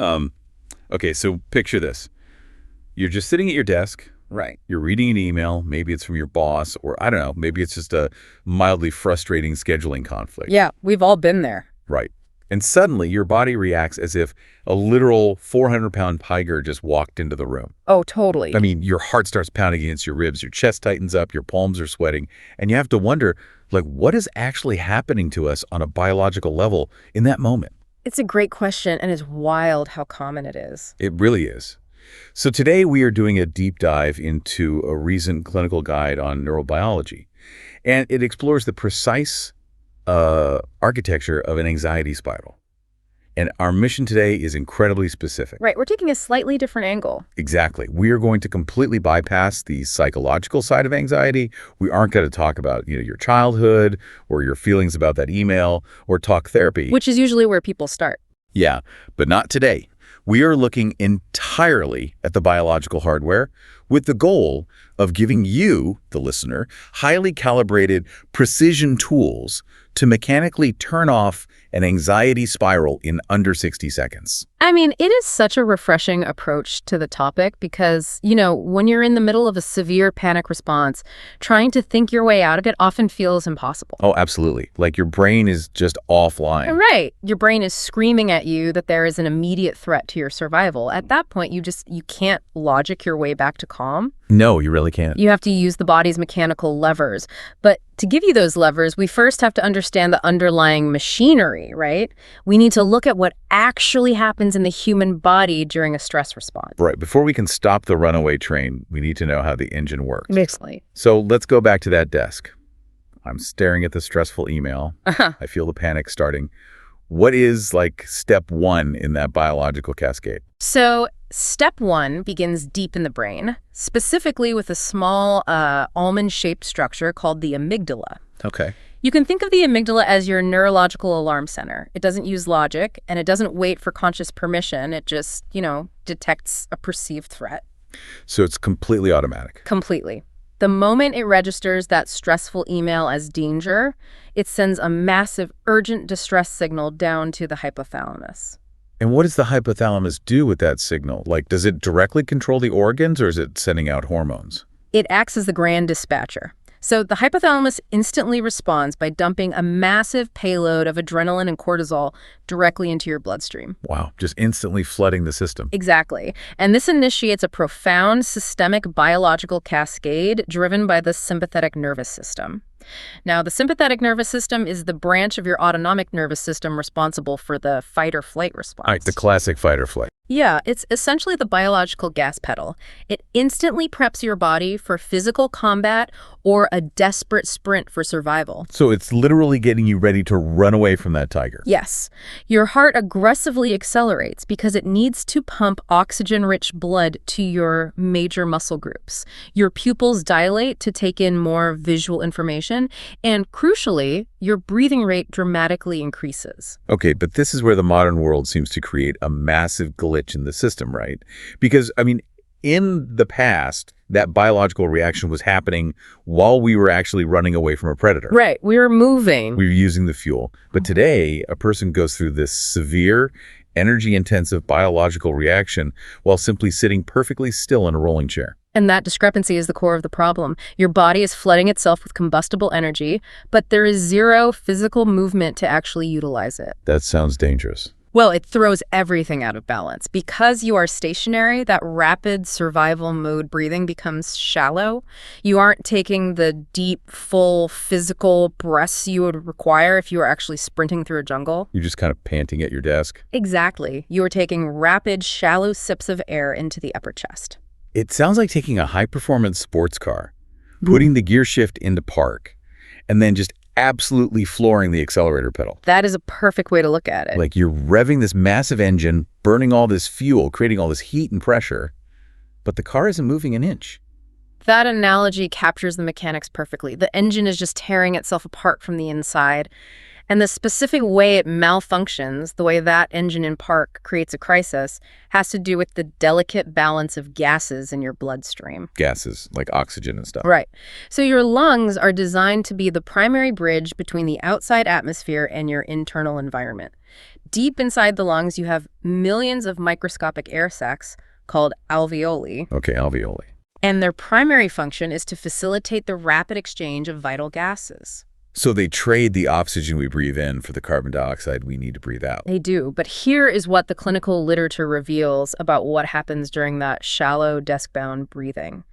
Um, okay, so picture this. You're just sitting at your desk. Right. You're reading an email. Maybe it's from your boss, or I don't know, maybe it's just a mildly frustrating scheduling conflict. Yeah, we've all been there. Right. And suddenly your body reacts as if a literal 400-pound tiger just walked into the room. Oh, totally. I mean, your heart starts pounding against your ribs, your chest tightens up, your palms are sweating, and you have to wonder, like, what is actually happening to us on a biological level in that moment? It's a great question, and it's wild how common it is. It really is. So today we are doing a deep dive into a recent clinical guide on neurobiology, and it explores the precise architecture of an anxiety spiral. And our mission today is incredibly specific. Right, we're taking a slightly different angle. Exactly. We are going to completely bypass the psychological side of anxiety. We aren't going to talk about, your childhood or your feelings about that email or talk therapy. Which is usually where people start. Yeah, but not today. We are looking entirely at the biological hardware with the goal of giving you, the listener, highly calibrated precision tools to mechanically turn off an anxiety spiral in under 60 seconds. I mean, it is such a refreshing approach to the topic because, when you're in the middle of a severe panic response, trying to think your way out of it often feels impossible. Oh, absolutely. Like your brain is just offline. Right. Your brain is screaming at you that there is an immediate threat to your survival. At that point, you can't logic your way back to calm. No, you really can't. You have to use the body's mechanical levers. But to give you those levers, we first have to understand the underlying machinery, right? We need to look at what actually happens in the human body during a stress response. Right. Before we can stop the runaway train, we need to know how the engine works. Basically. So let's go back to that desk. I'm staring at the stressful email. I feel the panic starting. What is step one in that biological cascade? So step one begins deep in the brain, specifically with a small almond-shaped structure called the amygdala. Okay. You can think of the amygdala as your neurological alarm center. It doesn't use logic, and it doesn't wait for conscious permission. It just, detects a perceived threat. So it's completely automatic. Completely. The moment it registers that stressful email as danger, it sends a massive urgent distress signal down to the hypothalamus. And what does the hypothalamus do with that signal? Does it directly control the organs, or is it sending out hormones? It acts as the grand dispatcher. So the hypothalamus instantly responds by dumping a massive payload of adrenaline and cortisol directly into your bloodstream. Wow, just instantly flooding the system. Exactly. And this initiates a profound systemic biological cascade driven by the sympathetic nervous system. Now, the sympathetic nervous system is the branch of your autonomic nervous system responsible for the fight or flight response. All right, the classic fight or flight. Yeah, it's essentially the biological gas pedal. It instantly preps your body for physical combat or a desperate sprint for survival. So it's literally getting you ready to run away from that tiger. Yes. Your heart aggressively accelerates because it needs to pump oxygen-rich blood to your major muscle groups. Your pupils dilate to take in more visual information, and crucially, your breathing rate dramatically increases. Okay, but this is where the modern world seems to create a massive glitch in the system, right? Because, in the past, that biological reaction was happening while we were actually running away from a predator. Right, we were moving. We were using the fuel. But today, a person goes through this severe, energy-intensive biological reaction while simply sitting perfectly still in a rolling chair. And that discrepancy is the core of the problem. Your body is flooding itself with combustible energy, but there is zero physical movement to actually utilize it. That sounds dangerous. Well, it throws everything out of balance. Because you are stationary, that rapid survival mode breathing becomes shallow. You aren't taking the deep, full physical breaths you would require if you were actually sprinting through a jungle. You're just kind of panting at your desk. Exactly. You are taking rapid, shallow sips of air into the upper chest. It sounds like taking a high-performance sports car, putting the gear shift into park, and then just absolutely flooring the accelerator pedal. That is a perfect way to look at it. Like you're revving this massive engine, burning all this fuel, creating all this heat and pressure, but the car isn't moving an inch. That analogy captures the mechanics perfectly. The engine is just tearing itself apart from the inside. And the specific way it malfunctions, the way that engine in park creates a crisis, has to do with the delicate balance of gases in your bloodstream. Gases, like oxygen and stuff. Right. So your lungs are designed to be the primary bridge between the outside atmosphere and your internal environment. Deep inside the lungs, you have millions of microscopic air sacs called alveoli. Okay, alveoli. And their primary function is to facilitate the rapid exchange of vital gases. So they trade the oxygen we breathe in for the carbon dioxide we need to breathe out. They do, but here is what the clinical literature reveals about what happens during that shallow, desk-bound breathing.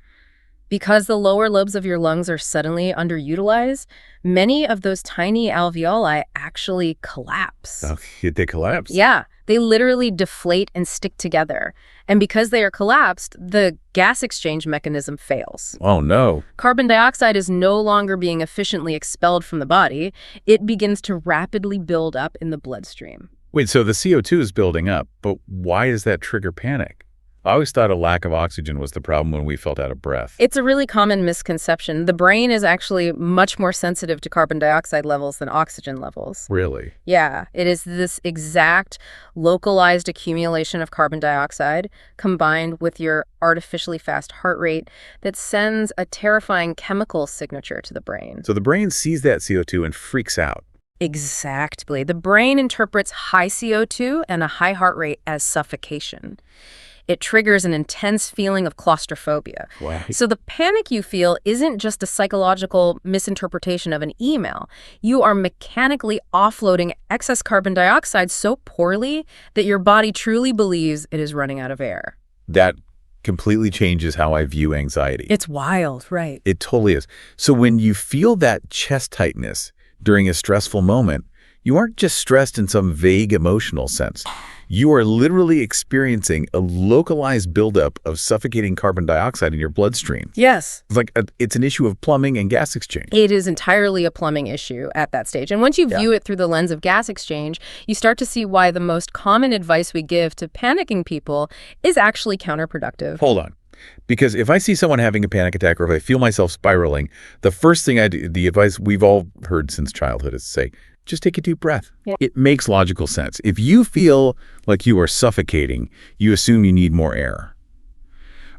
Because the lower lobes of your lungs are suddenly underutilized, many of those tiny alveoli actually collapse. Okay, they collapse? Yeah, they literally deflate and stick together. And because they are collapsed, the gas exchange mechanism fails. Oh, no. Carbon dioxide is no longer being efficiently expelled from the body. It begins to rapidly build up in the bloodstream. Wait, so the CO2 is building up, but why does that trigger panic? I always thought a lack of oxygen was the problem when we felt out of breath. It's a really common misconception. The brain is actually much more sensitive to carbon dioxide levels than oxygen levels. Really? Yeah, it is this exact localized accumulation of carbon dioxide combined with your artificially fast heart rate that sends a terrifying chemical signature to the brain. So the brain sees that CO2 and freaks out. Exactly. The brain interprets high CO2 and a high heart rate as suffocation. It triggers an intense feeling of claustrophobia. Wow. So the panic you feel isn't just a psychological misinterpretation of an email. You are mechanically offloading excess carbon dioxide so poorly that your body truly believes it is running out of air. That completely changes how I view anxiety. It's wild, right? It totally is. So when you feel that chest tightness during a stressful moment, you aren't just stressed in some vague emotional sense. You are literally experiencing a localized buildup of suffocating carbon dioxide in your bloodstream. Yes. It's an issue of plumbing and gas exchange. It is entirely a plumbing issue at that stage. And once you view it through the lens of gas exchange, you start to see why the most common advice we give to panicking people is actually counterproductive. Hold on. Because if I see someone having a panic attack or if I feel myself spiraling, the first thing I do, the advice we've all heard since childhood is to say, just take a deep breath. Yeah. It makes logical sense. If you feel like you are suffocating, you assume you need more air.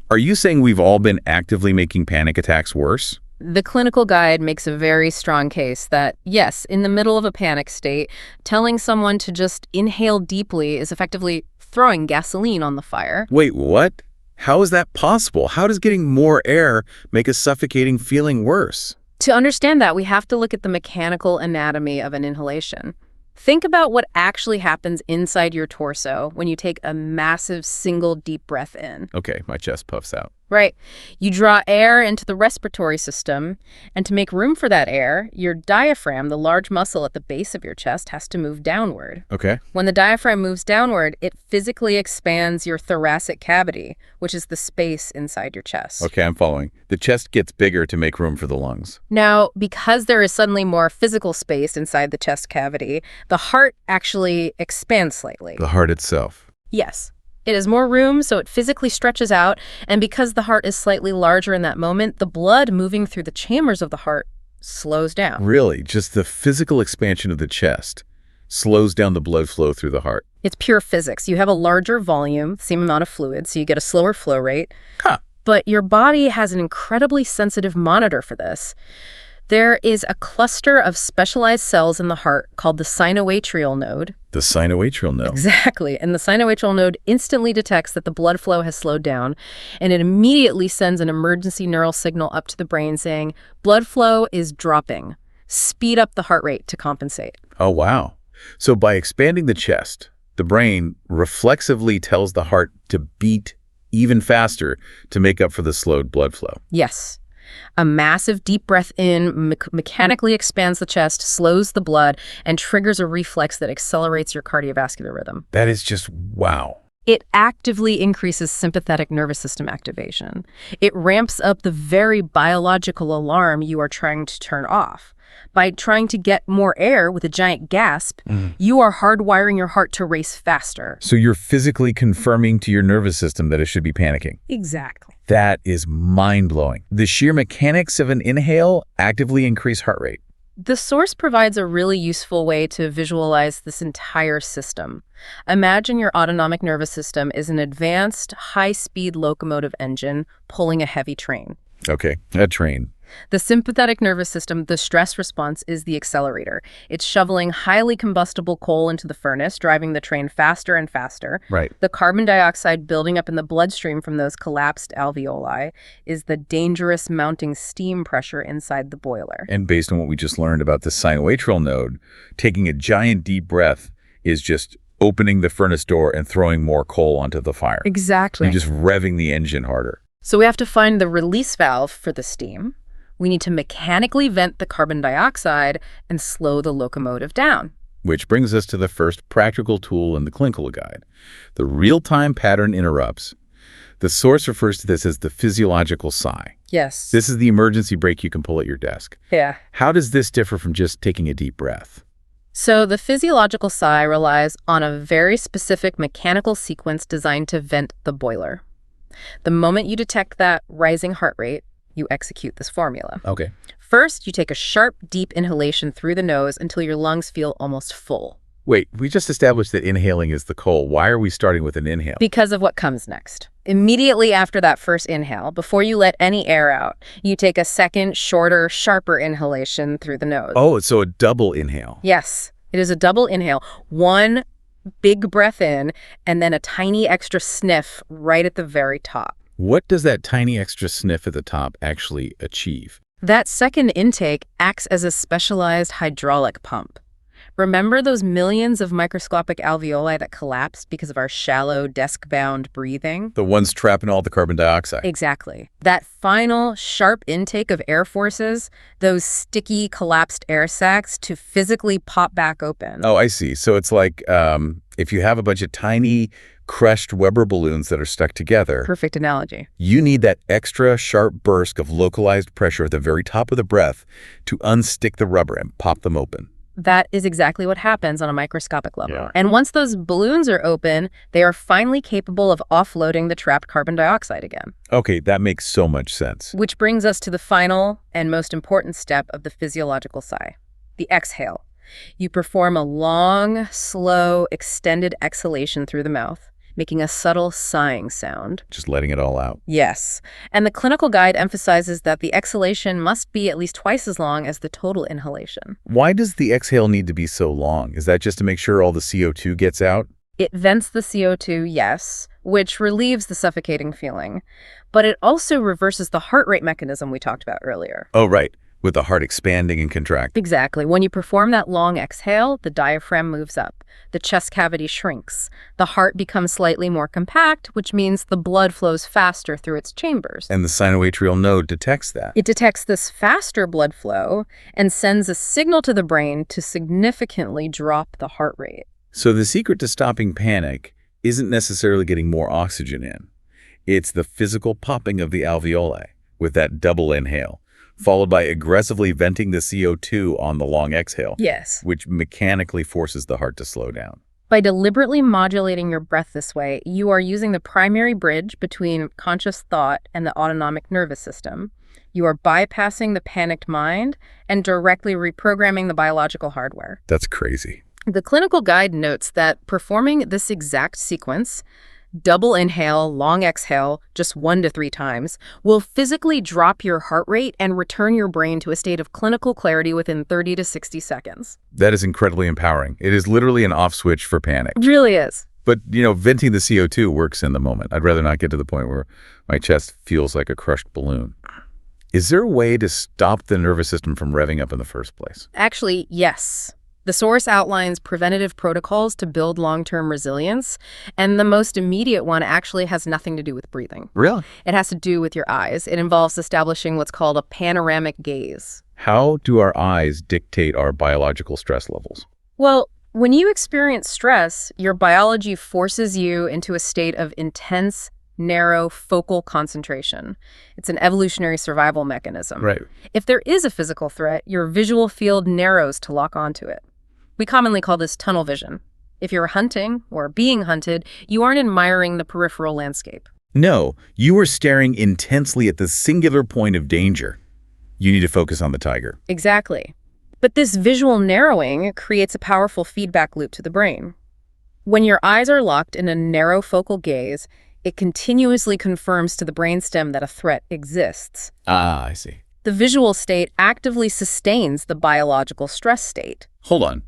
Are you saying we've all been actively making panic attacks worse? The clinical guide makes a very strong case that, yes, in the middle of a panic state, telling someone to just inhale deeply is effectively throwing gasoline on the fire. Wait, what? How is that possible? How does getting more air make a suffocating feeling worse? To understand that, we have to look at the mechanical anatomy of an inhalation. Think about what actually happens inside your torso when you take a massive single deep breath in. Okay, my chest puffs out. Right. You draw air into the respiratory system, and to make room for that air, your diaphragm, the large muscle at the base of your chest, has to move downward. Okay. When the diaphragm moves downward, it physically expands your thoracic cavity, which is the space inside your chest. Okay, I'm following. The chest gets bigger to make room for the lungs. Now, because there is suddenly more physical space inside the chest cavity, the heart actually expands slightly. The heart itself. Yes. It has more room, so it physically stretches out, and because the heart is slightly larger in that moment, the blood moving through the chambers of the heart slows down. Really? Just the physical expansion of the chest slows down the blood flow through the heart? It's pure physics. You have a larger volume, same amount of fluid, so you get a slower flow rate. Huh. But your body has an incredibly sensitive monitor for this. There is a cluster of specialized cells in the heart called the sinoatrial node. The sinoatrial node. Exactly. And the sinoatrial node instantly detects that the blood flow has slowed down, and it immediately sends an emergency neural signal up to the brain saying, blood flow is dropping. Speed up the heart rate to compensate. Oh, wow. So by expanding the chest, the brain reflexively tells the heart to beat even faster to make up for the slowed blood flow. Yes. A massive deep breath in mechanically expands the chest, slows the blood, and triggers a reflex that accelerates your cardiovascular rhythm. That is just wow. It actively increases sympathetic nervous system activation. It ramps up the very biological alarm you are trying to turn off. By trying to get more air with a giant gasp, you are hardwiring your heart to race faster. So you're physically confirming to your nervous system that it should be panicking. Exactly. That is mind-blowing. The sheer mechanics of an inhale actively increase heart rate. The source provides a really useful way to visualize this entire system. Imagine your autonomic nervous system is an advanced, high-speed locomotive engine pulling a heavy train. Okay, a train. The sympathetic nervous system, the stress response, is the accelerator. It's shoveling highly combustible coal into the furnace, driving the train faster and faster. Right. The carbon dioxide building up in the bloodstream from those collapsed alveoli is the dangerous mounting steam pressure inside the boiler. And based on what we just learned about the sinoatrial node, taking a giant deep breath is just opening the furnace door and throwing more coal onto the fire. Exactly. You're just revving the engine harder. So we have to find the release valve for the steam. We need to mechanically vent the carbon dioxide and slow the locomotive down. Which brings us to the first practical tool in the clinical guide, the real-time pattern interrupts. The source refers to this as the physiological sigh. Yes. This is the emergency brake you can pull at your desk. Yeah. How does this differ from just taking a deep breath? So the physiological sigh relies on a very specific mechanical sequence designed to vent the boiler. The moment you detect that rising heart rate, you execute this formula. Okay. First, you take a sharp, deep inhalation through the nose until your lungs feel almost full. Wait, we just established that inhaling is the coal. Why are we starting with an inhale? Because of what comes next. Immediately after that first inhale, before you let any air out, you take a second, shorter, sharper inhalation through the nose. Oh, so a double inhale. Yes, it is a double inhale. One big breath in, and then a tiny extra sniff right at the very top. What does that tiny extra sniff at the top actually achieve? That second intake acts as a specialized hydraulic pump. Remember those millions of microscopic alveoli that collapsed because of our shallow, desk-bound breathing? The ones trapping all the carbon dioxide. Exactly. That final, sharp intake of air forces, those sticky, collapsed air sacs to physically pop back open. Oh, I see. So it's like if you have a bunch of tiny, crushed Weber balloons that are stuck together. Perfect analogy. You need that extra sharp burst of localized pressure at the very top of the breath to unstick the rubber and pop them open. That is exactly what happens on a microscopic level. Yeah. And once those balloons are open, they are finally capable of offloading the trapped carbon dioxide again. Okay, that makes so much sense. Which brings us to the final and most important step of the physiological sigh, the exhale. You perform a long, slow, extended exhalation through the mouth, making a subtle sighing sound. Just letting it all out. Yes. And the clinical guide emphasizes that the exhalation must be at least twice as long as the total inhalation. Why does the exhale need to be so long? Is that just to make sure all the CO2 gets out? It vents the CO2, yes, which relieves the suffocating feeling. But it also reverses the heart rate mechanism we talked about earlier. Oh, right. With the heart expanding and contracting. Exactly. When you perform that long exhale, the diaphragm moves up. The chest cavity shrinks. The heart becomes slightly more compact, which means the blood flows faster through its chambers. And the sinoatrial node detects that. It detects this faster blood flow and sends a signal to the brain to significantly drop the heart rate. So the secret to stopping panic isn't necessarily getting more oxygen in. It's the physical popping of the alveoli with that double inhale, followed by aggressively venting the CO2 on the long exhale. Yes. Which mechanically forces the heart to slow down. By deliberately modulating your breath this way, you are using the primary bridge between conscious thought and the autonomic nervous system. You are bypassing the panicked mind and directly reprogramming the biological hardware. That's crazy. The clinical guide notes that performing this exact sequence, double inhale, long exhale, just 1 to 3 times, will physically drop your heart rate and return your brain to a state of clinical clarity within 30 to 60 seconds. That is incredibly empowering. It is literally an off switch for panic. It really is. But, venting the CO2 works in the moment. I'd rather not get to the point where my chest feels like a crushed balloon. Is there a way to stop the nervous system from revving up in the first place? Actually, yes. The source outlines preventative protocols to build long-term resilience, and the most immediate one actually has nothing to do with breathing. Really? It has to do with your eyes. It involves establishing what's called a panoramic gaze. How do our eyes dictate our biological stress levels? Well, when you experience stress, your biology forces you into a state of intense, narrow, focal concentration. It's an evolutionary survival mechanism. Right. If there is a physical threat, your visual field narrows to lock onto it. We commonly call this tunnel vision. If you're hunting or being hunted, you aren't admiring the peripheral landscape. No, you are staring intensely at the singular point of danger. You need to focus on the tiger. Exactly. But this visual narrowing creates a powerful feedback loop to the brain. When your eyes are locked in a narrow focal gaze, it continuously confirms to the brainstem that a threat exists. Ah, I see. The visual state actively sustains the biological stress state. Hold on.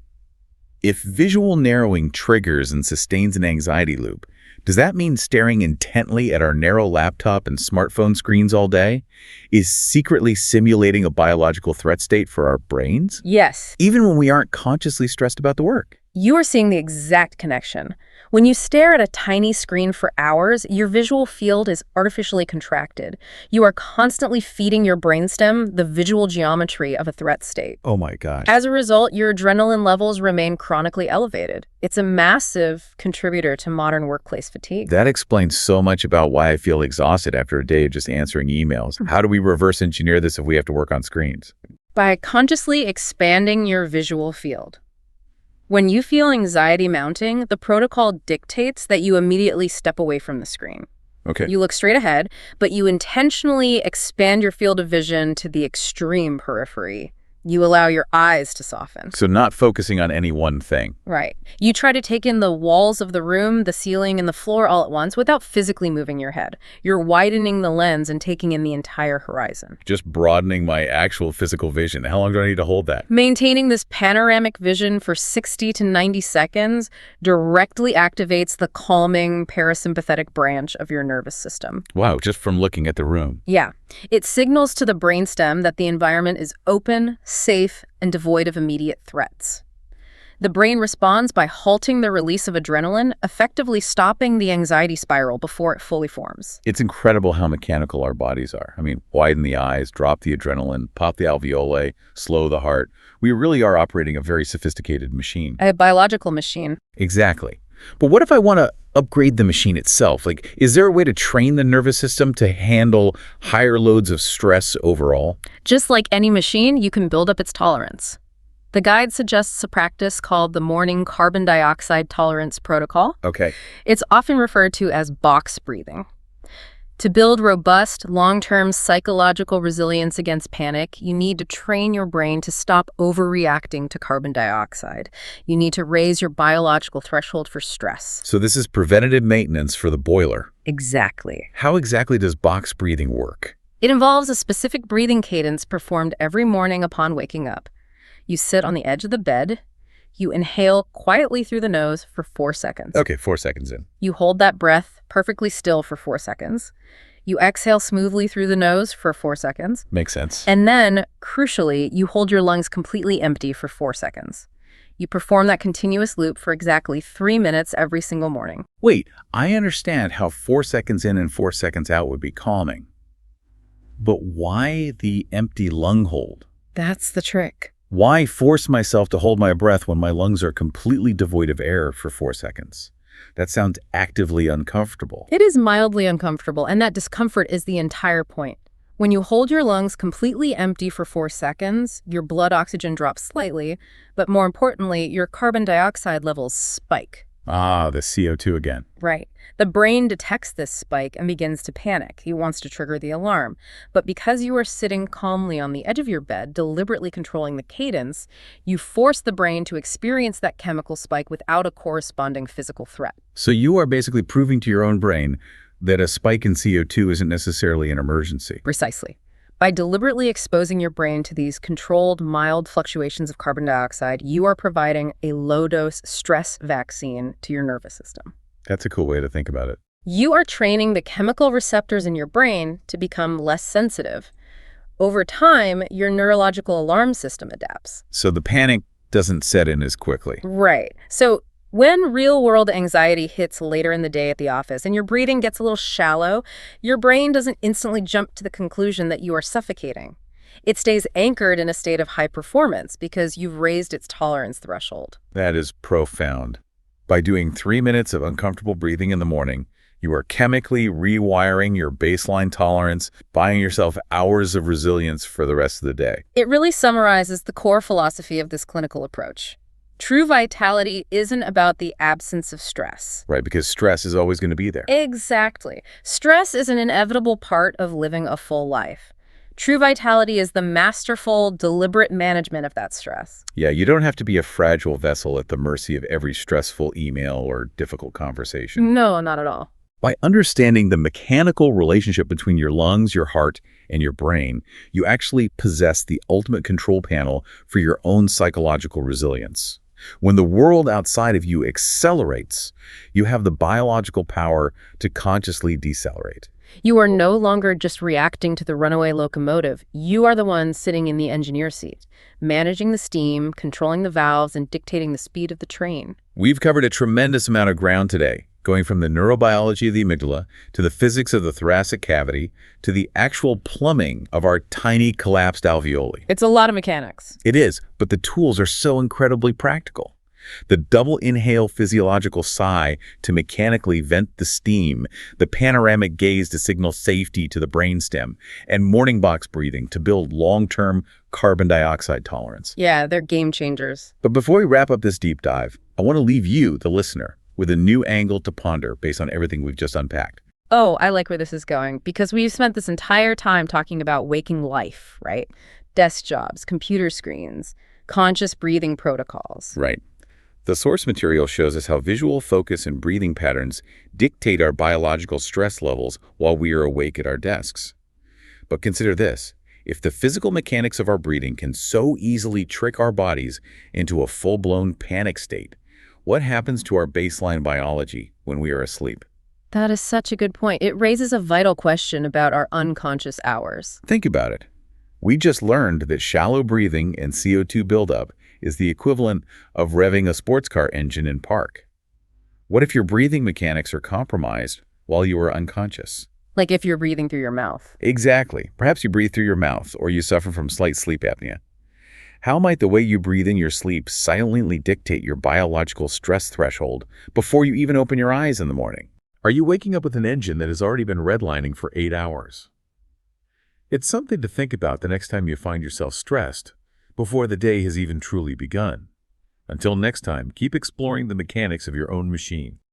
If visual narrowing triggers and sustains an anxiety loop, does that mean staring intently at our narrow laptop and smartphone screens all day is secretly simulating a biological threat state for our brains? Yes, Even when we aren't consciously stressed about the work? you are seeing the exact connection. When you stare at a tiny screen for hours, your visual field is artificially contracted. You are constantly feeding your brainstem the visual geometry of a threat state. Oh my gosh. As a result, your adrenaline levels remain chronically elevated. It's a massive contributor to modern workplace fatigue. That explains so much about why I feel exhausted after a day of just answering emails. How do we reverse engineer this if we have to work on screens? By consciously expanding your visual field. When you feel anxiety mounting, the protocol dictates that you immediately step away from the screen. Okay. You look straight ahead, but you intentionally expand your field of vision to the extreme periphery. You allow your eyes to soften. So not focusing on any one thing. Right. You try to take in the walls of the room, the ceiling, and the floor all at once without physically moving your head. You're widening the lens and taking in the entire horizon. Just broadening my actual physical vision. How long do I need to hold that? Maintaining this panoramic vision for 60 to 90 seconds directly activates the calming parasympathetic branch of your nervous system. Wow, just from looking at the room. Yeah. It signals to the brainstem that the environment is open, safe, and devoid of immediate threats. The brain responds by halting the release of adrenaline, effectively stopping the anxiety spiral before it fully forms. It's incredible how mechanical our bodies are. I mean, widen the eyes, drop the adrenaline, pop the alveoli, slow the heart. We really are operating a very sophisticated machine. A biological machine. Exactly. But what if I want to upgrade the machine itself? Like, is there a way to train the nervous system to handle higher loads of stress overall? Just like any machine, you can build up its tolerance. The guide suggests a practice called the morning carbon dioxide tolerance protocol. Okay. It's often referred to as box breathing. To build robust, long-term psychological resilience against panic, you need to train your brain to stop overreacting to carbon dioxide. You need to raise your biological threshold for stress. So this is preventative maintenance for the boiler. Exactly. How exactly does box breathing work? It involves a specific breathing cadence performed every morning upon waking up. You sit on the edge of the bed. You inhale quietly through the nose for 4 seconds. Okay, 4 seconds in. You hold that breath perfectly still for 4 seconds. You exhale smoothly through the nose for 4 seconds. Makes sense. And then, crucially, you hold your lungs completely empty for 4 seconds. You perform that continuous loop for exactly 3 minutes every single morning. Wait, I understand how 4 seconds in and 4 seconds out would be calming. But why the empty lung hold? That's the trick. Why force myself to hold my breath when my lungs are completely devoid of air for 4 seconds? That sounds actively uncomfortable. It is mildly uncomfortable, and that discomfort is the entire point. When you hold your lungs completely empty for 4 seconds, your blood oxygen drops slightly, but more importantly, your carbon dioxide levels spike. Ah, the CO2 again. Right. The brain detects this spike and begins to panic. He wants to trigger the alarm. But because you are sitting calmly on the edge of your bed, deliberately controlling the cadence, you force the brain to experience that chemical spike without a corresponding physical threat. So you are basically proving to your own brain that a spike in CO2 isn't necessarily an emergency. Precisely. By deliberately exposing your brain to these controlled, mild fluctuations of carbon dioxide, you are providing a low-dose stress vaccine to your nervous system. That's a cool way to think about it. You are training the chemical receptors in your brain to become less sensitive. Over time, your neurological alarm system adapts. So the panic doesn't set in as quickly. Right. So when real-world anxiety hits later in the day at the office and your breathing gets a little shallow, your brain doesn't instantly jump to the conclusion that you are suffocating. It stays anchored in a state of high performance because you've raised its tolerance threshold. That is profound. By doing 3 minutes of uncomfortable breathing in the morning, you are chemically rewiring your baseline tolerance, buying yourself hours of resilience for the rest of the day. It really summarizes the core philosophy of this clinical approach. True vitality isn't about the absence of stress. Right, because stress is always going to be there. Exactly. Stress is an inevitable part of living a full life. True vitality is the masterful, deliberate management of that stress. Yeah, you don't have to be a fragile vessel at the mercy of every stressful email or difficult conversation. No, not at all. By understanding the mechanical relationship between your lungs, your heart, and your brain, you actually possess the ultimate control panel for your own psychological resilience. When the world outside of you accelerates, you have the biological power to consciously decelerate. You are no longer just reacting to the runaway locomotive. You are the one sitting in the engineer seat, managing the steam, controlling the valves, and dictating the speed of the train. We've covered a tremendous amount of ground today, going from the neurobiology of the amygdala to the physics of the thoracic cavity to the actual plumbing of our tiny collapsed alveoli. It's a lot of mechanics. It is, but the tools are so incredibly practical. The double inhale physiological sigh to mechanically vent the steam, the panoramic gaze to signal safety to the brainstem, and morning box breathing to build long-term carbon dioxide tolerance. Yeah, they're game changers. But before we wrap up this deep dive, I want to leave you, the listener, with a new angle to ponder based on everything we've just unpacked. Oh, I like where this is going, because we've spent this entire time talking about waking life, right? Desk jobs, computer screens, conscious breathing protocols. Right. The source material shows us how visual focus and breathing patterns dictate our biological stress levels while we are awake at our desks. But consider this. If the physical mechanics of our breathing can so easily trick our bodies into a full-blown panic state, what happens to our baseline biology when we are asleep? That is such a good point. It raises a vital question about our unconscious hours. Think about it. We just learned that shallow breathing and CO2 buildup is the equivalent of revving a sports car engine in park. What if your breathing mechanics are compromised while you are unconscious? Like if you're breathing through your mouth. Exactly. Perhaps you breathe through your mouth or you suffer from slight sleep apnea. How might the way you breathe in your sleep silently dictate your biological stress threshold before you even open your eyes in the morning? Are you waking up with an engine that has already been redlining for 8 hours? It's something to think about the next time you find yourself stressed, before the day has even truly begun. Until next time, keep exploring the mechanics of your own machine.